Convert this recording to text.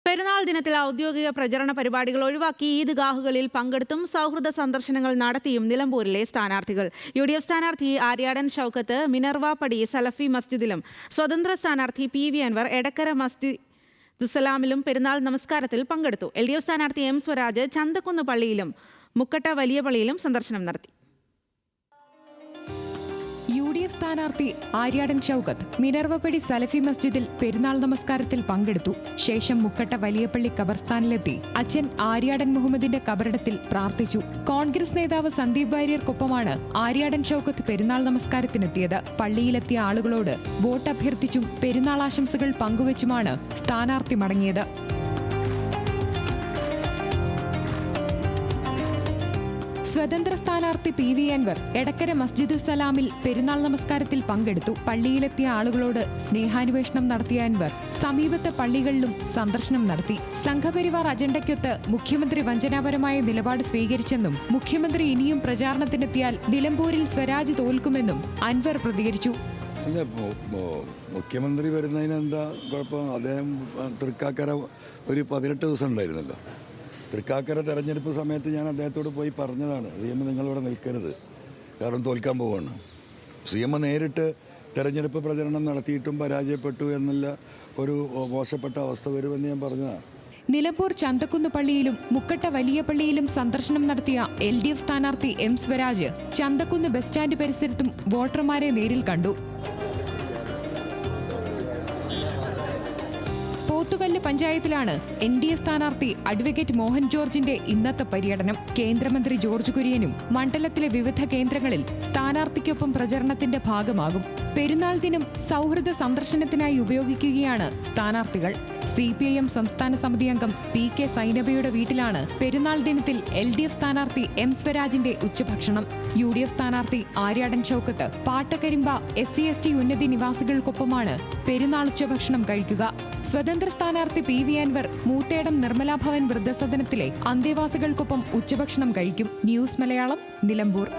പെരുന്നാൾ ദിനത്തിൽ ഔദ്യോഗിക പ്രചരണ പരിപാടികൾ ഒഴിവാക്കി ഈദ്ഗാഹുകളിൽ പങ്കെടുത്തും സൗഹൃദ സന്ദർശനങ്ങൾ നടത്തിയും നിലമ്പൂരിലെ സ്ഥാനാർത്ഥികൾ. UDF സ്ഥാനാർത്ഥി ആര്യാടൻ ഷൗക്കത്ത് മിനർവാപടി സലഫി മസ്ജിദിലും സ്വതന്ത്ര സ്ഥാനാർത്ഥി PV അൻവർ എടക്കര മസ്ജിദുസ്സലാമിലും പെരുന്നാൾ നമസ്കാരത്തിൽ പങ്കെടുത്തു. LDF സ്ഥാനാർത്ഥി M സ്വരാജ് ചന്തക്കുന്ന് പള്ളിയിലും മുക്കട്ട വലിയ പള്ളിയിലും സന്ദർശനം നടത്തി. UDF സ്ഥാനാർത്ഥി ആര്യാടൻ ഷൗക്കത്ത് മിനർവപടി സലഫി മസ്ജിദിൽ പെരുന്നാൾ നമസ്കാരത്തിൽ പങ്കെടുത്തു. ശേഷം മുക്കട്ട വലിയപള്ളി ഖബർസ്ഥാനിലെത്തി അച്ഛൻ ആര്യാടൻ മുഹമ്മദിന്റെ കബറിടത്തിൽ പ്രാർത്ഥിച്ചു. കോൺഗ്രസ് നേതാവ് സന്ദീപ് വാര്യർക്കൊപ്പമാണ് ആര്യാടൻ ഷൗക്കത്ത് പെരുന്നാൾ നമസ്കാരത്തിനെത്തിയത്. പള്ളിയിലെത്തിയ ആളുകളോട് വോട്ട് അഭ്യർത്ഥിച്ചും പെരുന്നാൾ ആശംസകൾ പങ്കുവച്ചുമാണ് സ്ഥാനാർത്ഥി മടങ്ങിയത്. സ്വതന്ത്ര സ്ഥാനാർത്ഥി PV അൻവർ എടക്കര മസ്ജിദുസ്സലാമിൽ പെരുന്നാൾ നമസ്കാരത്തിൽ പങ്കെടുത്തു. പള്ളിയിലെത്തിയ ആളുകളോട് സ്നേഹാന്വേഷണം നടത്തിയ അൻവർ സമീപത്തെ പള്ളികളിലും സന്ദർശനം നടത്തി. സംഘപരിവാർ അജണ്ടയ്ക്കൊത്ത് മുഖ്യമന്ത്രി വഞ്ചനാപരമായ നിലപാട് സ്വീകരിച്ചെന്നും മുഖ്യമന്ത്രി ഇനിയും പ്രചാരണത്തിനെത്തിയാൽ നിലമ്പൂരിൽ സ്വരാജ് തോൽക്കുമെന്നും അൻവർ പ്രതികരിച്ചു. മുഖ്യമന്ത്രി വരുന്നതിന് എന്താ കുഴപ്പം? അദ്ദേഹം തൃക്കാക്കര ഒരു 18 ദിവസം ഉണ്ടായിരുന്നല്ലോ. തൃക്കാക്കര തെരഞ്ഞെടുപ്പ് സമയത്ത് ഞാൻ അദ്ദേഹത്തോട് പോയി പറഞ്ഞതാണ്, CM നിങ്ങളിവിടെ നിൽക്കരുത്, കാരണം തോൽക്കാൻ പോവുകയാണ്. CM നേരിട്ട് തെരഞ്ഞെടുപ്പ് പ്രചരണം നടത്തിയിട്ടും പരാജയപ്പെട്ടു എന്നുള്ള ഒരു മോശപ്പെട്ട അവസ്ഥ വരുമെന്ന് ഞാൻ പറഞ്ഞതാണ്. നിലമ്പൂർ ചന്തക്കുന്ന് പള്ളിയിലും മുക്കട്ട വലിയ പള്ളിയിലും സന്ദർശനം നടത്തിയ LDF സ്ഥാനാർത്ഥി M Swaraj Chanthakkunnu bus stand പരിസരത്തും വോട്ടർമാരെ നേരിൽ കണ്ടു. പോത്തുകല്ല് പഞ്ചായത്തിലാണ് NDA സ്ഥാനാർത്ഥി അഡ്വക്കേറ്റ് മോഹൻ ജോർജിന്റെ ഇന്നത്തെ പര്യടനം. കേന്ദ്രമന്ത്രി ജോർജ് കുര്യനും മണ്ഡലത്തിലെ വിവിധ കേന്ദ്രങ്ങളിൽ സ്ഥാനാർത്ഥിക്കൊപ്പം പ്രചരണത്തിന്റെ ഭാഗമാകും. പെരുന്നാൾ ദിനം സൗഹൃദ സന്ദർശനത്തിനായി ഉപയോഗിക്കുകയാണ് സ്ഥാനാർത്ഥികൾ. CPIM സംസ്ഥാന സമിതി അംഗം PK സൈനബയുടെ വീട്ടിലാണ് പെരുന്നാൾ ദിനത്തിൽ LDF സ്ഥാനാർത്ഥി M സ്വരാജിന്റെ ഉച്ചഭക്ഷണം. UDF സ്ഥാനാർത്ഥി ആര്യാടൻ ഷൗക്കത്ത് പാട്ടക്കരിമ്പ SC/ST ഉന്നതി നിവാസികൾക്കൊപ്പമാണ് പെരുന്നാൾ ഉച്ചഭക്ഷണം കഴിക്കുക. സ്വതന്ത്ര സ്ഥാനാർത്ഥി PV അൻവർ മൂത്തേടം നിർമ്മലാ ഭവൻ വൃദ്ധസദനത്തിലെ അന്തേവാസികൾക്കൊപ്പം ഉച്ചഭക്ഷണം കഴിക്കും. ന്യൂസ് മലയാളം, നിലമ്പൂർ.